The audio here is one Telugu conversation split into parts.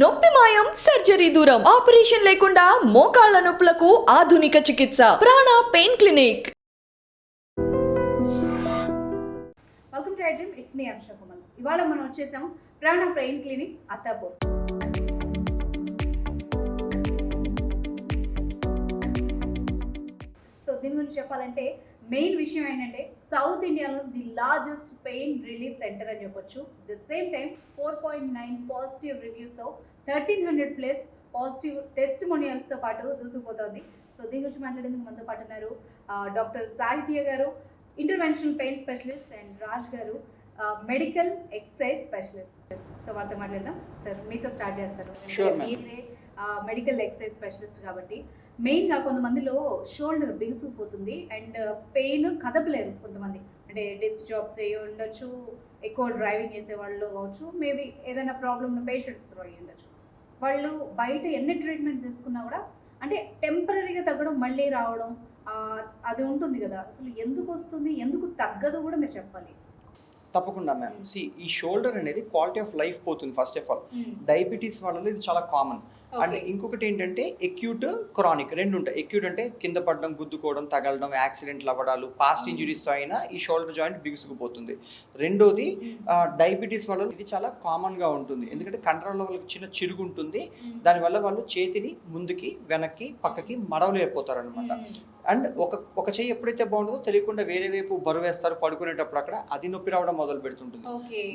నొప్పి మాయం సర్జరీ దూరం ఆపరేషన్ లేకుండా మోకాళ్ల నొప్పులకు ఆధునిక చికిత్స ప్రాణ pain clinic. Welcome to iDream. It's me Anusha Kumar. ఇవాళ మనం వచ్చేసాం ప్రాణ పెయిన్ క్లినిక్ అత్తాపూర్. సో దీని గురించి చెప్పాలంటే మెయిన్ విషయం ఏంటంటే సౌత్ ఇండియాలో the largest pain relief center అని చెప్పొచ్చు. ది సేమ్ టైం 4.9 పాజిటివ్ రివ్యూస్తో 1300+ పాజిటివ్ టెస్టిమోనియల్స్తో పాటు దూసుకుపోతుంది. సో దీని గురించి మాట్లాడేందుకు మనతో పాటు ఉన్నారు డాక్టర్ సాహిత్య గారు, interventional pain specialist, and Raj గారు, మెడికల్ ఎక్సర్సైజ్ స్పెషలిస్ట్. సో వారితో మాట్లాడదాం. సార్ మీతో స్టార్ట్ చేస్తారు. మీరే మెడికల్ ఎక్సర్సైజ్ స్పెషలిస్ట్ కాబట్టి మెయిన్గా కొంతమందిలో షోల్డర్ బిగుసుకుపోతుంది అండ్ పెయిన్ కదపలేరు. కొంతమంది అంటే డెస్క్ జాబ్స్ అయ్యి ఉండొచ్చు, ఎక్కువ డ్రైవింగ్ చేసే వాళ్ళు కావచ్చు, మేబీ ఏదైనా ప్రాబ్లమ్ ఉన్న పేషెంట్స్ అయ్యి ఉండొచ్చు. వాళ్ళు బయట ఎన్ని ట్రీట్మెంట్స్ తీసుకున్నా కూడా అంటే టెంపరీగా తగ్గడం మళ్ళీ రావడం అది ఉంటుంది కదా. అసలు ఎందుకు వస్తుంది, ఎందుకు తగ్గదు కూడా మీరు చెప్పాలి. తప్పకుండా మ్యామ్. ఈ షోల్డర్ అనేది క్వాలిటీ ఆఫ్ లైఫ్ పోతుంది. ఫస్ట్ ఆఫ్ ఆల్ డయాబెటీస్ వాళ్ళలో ఇది చాలా కామన్. అండ్ ఇంకొకటి ఏంటంటే ఎక్యూట్, క్రానిక్ రెండు ఉంటాయి. ఎక్యూట్ అంటే కింద పడడం, గుద్దుకోవడం, తగలడం, యాక్సిడెంట్లు అవ్వడాలు, పాస్ట్ ఇంజురీస్తో అయినా ఈ షోల్డర్ జాయింట్ బిగుసుకుపోతుంది. రెండోది డయాబెటీస్ వల్ల ఇది చాలా కామన్గా ఉంటుంది. ఎందుకంటే కండరాల వాళ్ళకి చిన్న చిరుగు ఉంటుంది. దానివల్ల వాళ్ళు చేతిని ముందుకి, వెనక్కి, పక్కకి మడవలేకపోతారు అనమాట. అండ్ ఒక చెయ్యి ఎప్పుడైతే బాగుంటుందో తెలియకుండా వేరే వైపు బరువు వేస్తారు పడుకునేటప్పుడు, అక్కడ అది నొప్పి రావడం మొదలు పెడుతుంటుంది.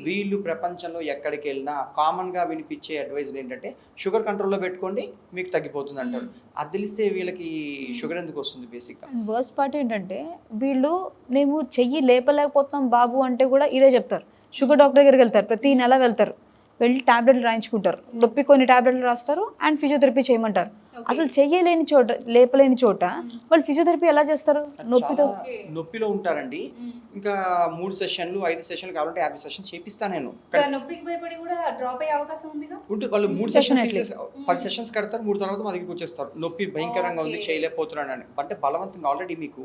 వీళ్ళు ప్రపంచంలో ఎక్కడికి వెళ్ళినా కామన్గా వినిపించే అడ్వైజ్ ఏంటంటే షుగర్ కంట్రోల్లో పెట్టుకోండి, మీకు తగ్గిపోతుంది అంటారు. అది తెలిస్తే వీళ్ళకి షుగర్ ఎందుకు వస్తుంది బేసిక్గా. వర్స్ట్ పార్ట్ ఏంటంటే వీళ్ళు మేము చెయ్యి లేపలేకపోతున్నాం బాబు అంటే కూడా ఇదే చెప్తారు. షుగర్ డాక్టర్ దగ్గరికి వెళ్తారు, ప్రతి నెల వెళ్తారు, వెళ్ళి టాబ్లెట్లు రాయించుకుంటారు, నొప్పి కొన్ని టాబ్లెట్లు రాస్తారు అండ్ ఫిజియోథెరపీ చేయమంటారు. అసలు చెయ్యలేని చోట, లేపలేని చోట వాళ్ళు ఫిజియోథెరపీ ఎలా చేస్తారు? నొప్పిలో ఉంటారండి. ఇంకా 3 సెషన్లు 5 సెషన్లు కావాలంటే 50 సెషన్స్ చేపిస్తాను నేను. నొప్పికి భయపడి కూడా డ్రాప్ అయ్యే అవకాశం ఉంది. వాళ్ళు 3 సెషన్స్ 10 సెషన్స్ కడతారు, 3 తర్వాత మా దగ్గరికి వచ్చేస్తారు. నొప్పి భయంకరంగా ఉంది, చేయలేకపోతున్నాను అని. అంటే బలవంతంగా ఆల్రెడీ మీకు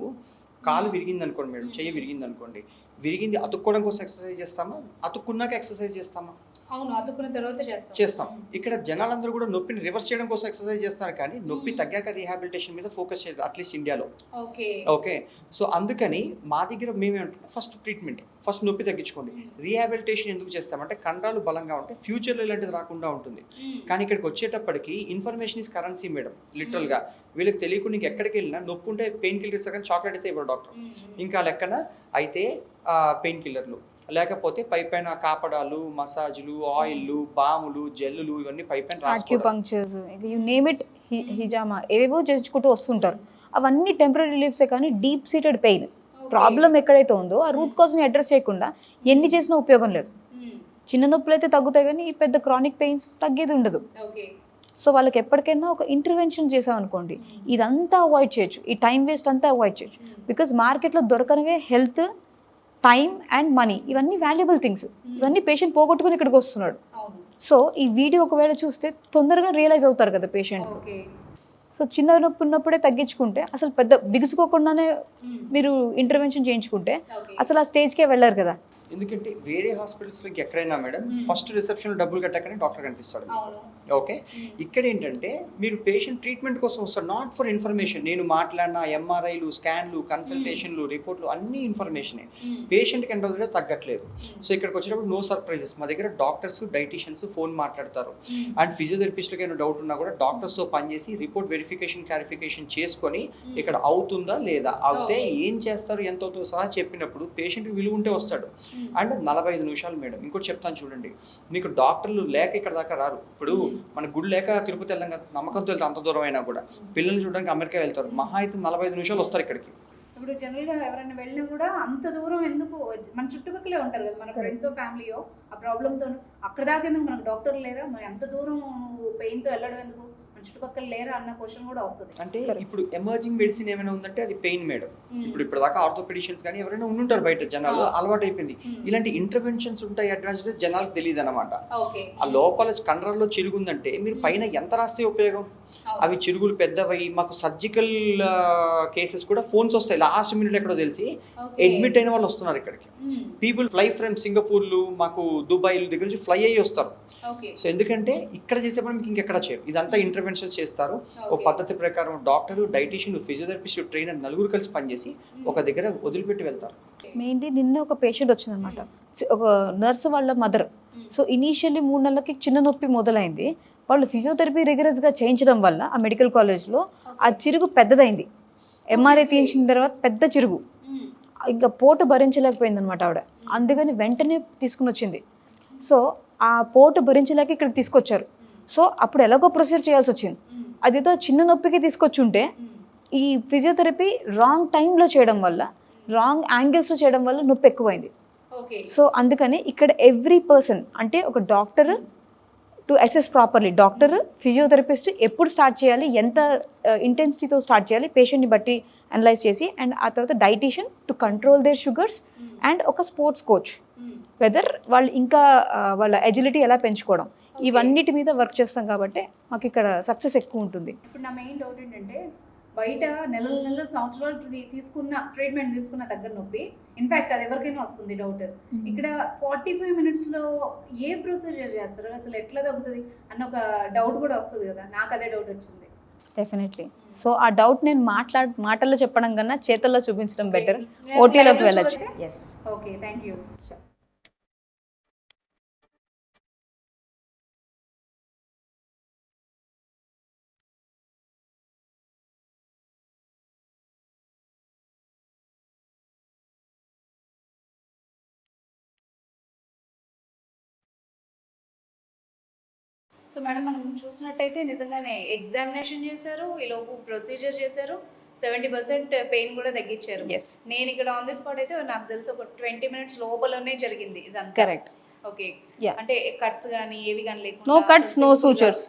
కాలు విరిగింది అనుకోండి మేడం, చెయ్యి విరిగింది అనుకోండి, విరిగింది అతుక్కోవడం కోసం ఎక్సర్సైజ్ చేస్తామా, అతుక్కున్నాక ఎక్సర్సైజ్ చేస్తామా? అవును, అతుక్కున్న తర్వాత చేస్తాం. ఇక్కడ జనాలందరూ కూడా నొప్పిని రివర్స్ చేయడం కోసం ఎక్సర్సైజ్ చేస్తారు, కానీ నొప్పి తగ్గాక రీహాబిలిటేషన్ మీద ఫోకస్ చేయదు, అట్లీస్ట్ ఇండియాలో. ఓకే, సో అందుకని మా దగ్గర మేమేమంటున్నాం, ఫస్ట్ ట్రీట్మెంట్, ఫస్ట్ నొప్పి తగ్గించుకోండి. రీహాబిలిటేషన్ ఎందుకు చేస్తామంటే కండరాలు బలంగా ఉంటే ఫ్యూచర్లో ఇలాంటిది రాకుండా ఉంటుంది. కానీ ఇక్కడికి వచ్చేటప్పటికి ఇన్ఫర్మేషన్ ఇస్ కరెన్సీ మేడం. లిటరల్గా వీళ్ళకి తెలియకుండా నీకు ఎక్కడికి వెళ్ళినా నొప్పి ఉంటే పెయిన్ కిల్లర్స్ కానీ చాక్లెట్ అయితే ఇవ్వరు డాక్టర్. ఇంకా లెక్కన అయితే పెయిన్ కిల్లర్లు, లేకపోతే పైపైన కాపడాలు, మసాజ్లు, ఆయిల్లు, బాములు, జెల్లులు, ఇవన్నీ పైపైన ఆక్యుపంక్చర్స్, యు నేమ్ ఇట్, హిజామా, ఏవేవో చేసుకుంటూ వస్తుంటారు. అవన్నీ టెంపరీ రిలీఫ్సే, కానీ డీప్ సీటెడ్ పెయిన్ ప్రాబ్లం ఎక్కడైతే ఉందో ఆ రూట్ కాజ్ని అడ్రస్ చేయకుండా ఎన్ని చేసినా ఉపయోగం లేదు. చిన్న నొప్పులు అయితే తగ్గుతాయి కానీ పెద్ద క్రానిక్ పెయిన్స్ తగ్గేది ఉండదు. సో వాళ్ళకి ఎప్పటికైనా ఒక ఇంటర్వెన్షన్ చేసామనుకోండి ఇదంతా అవాయిడ్ చేయొచ్చు, ఈ టైం వేస్ట్ అంతా అవాయిడ్ చేయొచ్చు. బికాజ్ మార్కెట్లో దొరకనివే హెల్త్, టైం అండ్ మనీ, ఇవన్నీ వాల్యుబుల్ థింగ్స్. ఇవన్నీ పేషెంట్ పోగొట్టుకుని ఇక్కడికి వస్తున్నాడు. సో ఈ వీడియో ఒకవేళ చూస్తే తొందరగా రియలైజ్ అవుతారు కదా పేషెంట్. సో చిన్న నొప్పి ఉన్నప్పుడే తగ్గించుకుంటే, అసలు పెద్ద బిగుసుకోకుండానే మీరు ఇంటర్వెన్షన్ చేయించుకుంటే అసలు ఆ స్టేజ్కే వెళ్ళారు కదా. ఎందుకంటే వేరే హాస్పిటల్స్లోకి ఎక్కడైనా మేడం ఫస్ట్ రిసెప్షన్లో డబ్బులు కట్టకనే డాక్టర్ కనిపిస్తాడు. ఓకే, ఇక్కడ ఏంటంటే మీరు పేషెంట్ ట్రీట్మెంట్ కోసం వస్తారు, నాట్ ఫర్ ఇన్ఫర్మేషన్. నేను మాట్లాడిన ఎంఆర్ఐలు, స్కాన్లు, కన్సల్టేషన్లు, రిపోర్ట్లు అన్ని ఇన్ఫర్మేషనే. పేషెంట్కి ఎంత రోజులు తగ్గట్లేదు. సో ఇక్కడికి వచ్చినప్పుడు నో సర్ప్రైజెస్. మా దగ్గర డాక్టర్స్, డైటీషియన్స్ ఫోన్ మాట్లాడతారు. అండ్ ఫిజియోథెరపిస్ట్లకి ఏమైనా డౌట్ ఉన్నా కూడా డాక్టర్స్తో పనిచేసి రిపోర్ట్ వెరిఫికేషన్, క్లారిఫికేషన్ చేసుకొని ఇక్కడ అవుతుందా లేదా, అవుతే ఏం చేస్తారు, ఎంత అవుతుందో సహా చెప్పినప్పుడు పేషెంట్కి విలువ ఉంటే వస్తాడు. అండ్ 45 నిమిషాలు మేడం. ఇంకోటి చెప్తాను చూడండి, మీకు డాక్టర్లు లేక ఇక్కడ దాకా రారు. ఇప్పుడు మన గుడి లేక తిరుపతి వెళ్ళాం కదా, నమ్మకంతో వెళ్తే అంత దూరం అయినా కూడా పిల్లల్ని చూడడానికి అమెరికా వెళ్తారు, మహా అయితే 45 నిమిషాలు వస్తారు ఇక్కడికి. ఇప్పుడు జనరల్గా ఎవరైనా వెళ్ళినా కూడా అంత దూరం ఎందుకు, మన చుట్టుపక్కలే ఉంటారు కదా, మన ఫ్రెండ్స్ ఫ్యామిలీయో ఆ ప్రాబ్లంతో అక్కడ దాకా ఎందుకు, మనకు డాక్టర్ లేరా, మరి అంత దూరం పెయిన్తో వెళ్ళడం ఎందుకు, చుట్టుపక్కల లేరా అన్న క్వశ్చన్ కూడా వస్తుంది. అంటే ఇప్పుడు ఎమర్జింగ్ మెడిసిన్ ఏమైనా ఉందంటే అది పెయిన్ మేడం. ఇప్పుడు దాకా ఆర్థోపెడిషియన్స్ కానీ ఎవరైనా ఉండుంటారు బయట, జనాలు అలవాటు అయిపోయింది. ఇలాంటి ఇంటర్వెన్షన్స్ ఉంటాయి అడ్వాన్స్ జనాలకు తెలియదు అనమాట. ఆ లోపల కండరాల్లో చిరుగుందంటే మీరు పైన ఎంత రాస్తే ఉపయోగం? అవి చిరుగులు పెద్దవై మాకు సర్జికల్ కేసెస్ కూడా ఫోన్స్ వస్తాయి లాస్ట్ మినిట్ ఎక్కడో తెలిసి అడ్మిట్ అయిన వాళ్ళు వస్తున్నారు ఇక్కడికి. పీపుల్ ఫ్లై ఫ్రమ్ సింగపూర్లు, మాకు దుబాయ్ దగ్గర నుంచి ఫ్లై అయ్యి వస్తారు. ఓకే సో ఎందుకంటే ఇక్కడ చేసేప్పుడు మీకు ఇంకెక్కడ చేయరు, ఇదంతా ఇంటర్వెన్షన్స్ చేస్తారు. ఒక Okay. పద్ధతి ప్రకారం డాక్టర్, డైటీషియన్, ఫిజియోథెరపిస్ట్, ట్రైనర్ నలుగురు కలిసి పనిచేసి ఒక దగ్గర వదిలిపెట్టి వెళ్తారు. మెయిన్లీ నిన్న ఒక పేషెంట్ వచ్చిందనమాట, ఒక నర్సు వాళ్ళ మదర్. సో ఇనీషియల్లీ 3 నెలలకి చిన్న నొప్పి మొదలైంది. వాళ్ళు ఫిజియోథెరపీ రిగరస్గా చేయించడం వల్ల ఆ మెడికల్ కాలేజ్లో ఆ చిరుగు పెద్దదైంది. ఎంఆర్ఐ తీయించిన తర్వాత పెద్ద చిరుగు, ఇంకా పోటు భరించలేకపోయింది అనమాట ఆవిడ. అందుకని వెంటనే తీసుకుని వచ్చింది. సో ఆ పోటు భరించలేక ఇక్కడికి తీసుకొచ్చారు. సో అప్పుడు ఎలాగో ప్రొసీజర్ చేయాల్సి వచ్చింది. అదేదో చిన్న నొప్పికి తీసుకొచ్చి ఉంటే ఈ ఫిజియోథెరపీ రాంగ్ టైంలో చేయడం వల్ల, రాంగ్ యాంగిల్స్లో చేయడం వల్ల నొప్పి ఎక్కువైంది. ఓకే సో అందుకని ఇక్కడ ఎవ్రీ పర్సన్ అంటే ఒక doctor to assess properly, doctor physiotherapist ఎప్పుడు స్టార్ట్ చేయాలి, ఎంత ఇంటెన్సిటీతో స్టార్ట్ చేయాలి పేషెంట్ని బట్టి అనలైజ్ చేసి, అండ్ ఆ తర్వాత dietician to control their sugars, and ఒక స్పోర్ట్స్ కోచ్ వెదర్ వాళ్ళు ఇంకా వాళ్ళ ఎజిలిటీ ఎలా పెంచుకోవడం, ఇవన్నిటి మీద వర్క్ చేస్తాం కాబట్టి మాకు ఇక్కడ సక్సెస్ ఎక్కువ ఉంటుంది. ఇప్పుడు నా మెయిన్ డౌట్ ఏంటంటే బయట నెలలు సంవత్సరాలు ట్రీట్మెంట్ తీసుకున్న దగ్గర నొప్పి, ఇన్ఫాక్ట్ అది ఎవరికైనా వస్తుంది డౌట్. ఇక్కడ 45 minutesలో ఏ ప్రొసీజర్ చేస్తారు, అసలు ఎట్లా తగ్గుతుంది అన్న ఒక డౌట్ కూడా వస్తుంది కదా, నాకు అదే డౌట్ వచ్చింది. డెఫినెట్లీ. సో ఆ డౌట్ నేను మాటల్లో చెప్పడం కన్నా చేతల్లో చూపించడం బెటర్. ఓటీలోకి వెళ్ళచ్చు. Yes. Okay, thank you. So madam మనం చూసినట్టయితే నిజంగానే ఎగ్జామినేషన్ చేశారు, ఈలోపు ప్రొసీజర్ చేశారు, 70% పెయిన్ కూడా తగ్గించారు. Yes. నేను ఇక్కడ ఆన్ ది స్పాట్ అయితే నాకు తెలిసి ఒక 20 minutes లోపలనే జరిగింది ఇదంతా. కరెక్ట్. ఓకే. Yeah. అంటే కట్స్ కానీ ఏవి కానీ లేకుండా no cuts, no sutures.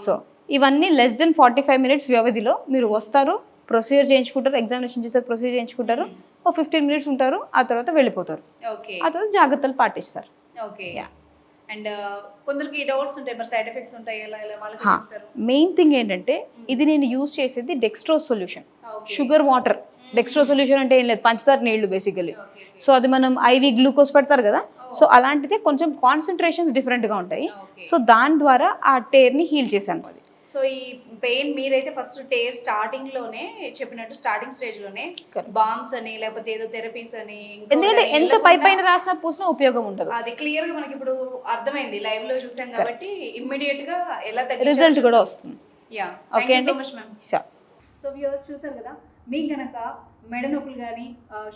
So ఇవన్నీ లెస్ దెన్ 45 minutes వ్యవధిలో మీరు వస్తారు, ప్రొసీజర్ చేయించుకుంటారు, ఎగ్జామినేషన్ చేసే ప్రొసీజర్ చేయించుకుంటారు, ఒక 15 minutes ఉంటారు, ఆ తర్వాత వెళ్ళిపోతారు. ఓకే. ఆ తర్వాత జాగ్రత్తలు పాటిస్తారు. ఓకే. Yeah. అండ్ కొందరికి డౌట్స్ ఉంటాయి, మరి సైడ్ ఎఫెక్ట్స్ ఉంటాయి, ఎలా ఎలా వాళ్ళకి చెప్తారు. మెయిన్ థింగ్ ఏంటంటే ఇది నేను యూజ్ చేసేది dextrose solution, sugar water. Dextro solution అంటే ఏం లేదు, పంచదార నీళ్లు బేసికలీ. సో అది మనం ఐవి గ్లూకోజ్ పెడతారు కదా, సో అలాంటిదే కొంచెం కాన్సన్ట్రేషన్స్ డిఫరెంట్గా ఉంటాయి. సో దాని ద్వారా ఆ టేర్ని హీల్ చేశాను. అది సో ఈ పెయిన్ మీరైతే ఫస్ట్ టేర్ స్టార్టింగ్ లోనే చెప్పినట్టు స్టార్టింగ్ స్టేజ్ లోనే Correct. బాంబ్స్ అని లేకపోతే ఏదో థెరపీస్ అని ఎందుకంటే ఎంత పై పైన రాసినా పూసినా ఉపయోగం ఉండదు. అది క్లియర్ గా మనకి ఇప్పుడు అర్థమైంది, లైవ్ లో చూసాం కాబట్టి ఇమ్మీడియట్ గా ఎలా రిజల్ట్ కూడా వస్తుంది. యా, ఓకే ఓకే అండి. So much ma'am. Sure. So viewers చూసారు కదా, మీకు కనుక మెడ నొప్పులు కానీ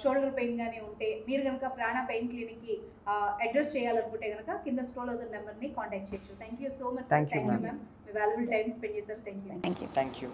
షోల్డర్ పెయిన్ కానీ ఉంటే మీరు కనుక ప్రాణ పెయిన్ క్లినిక్కి అడ్రస్ చేయాలనుకుంటే కనుక కింద స్క్రోల్ అవుతున్న నెంబర్ని కాంటాక్ట్ చేయొచ్చు. Thank you so much. Thank you, ma'am. Ma'am. మీ వాల్యుబుల్ టైం స్పెండ్ చేశారు. Thank you. Thank you. Thank you.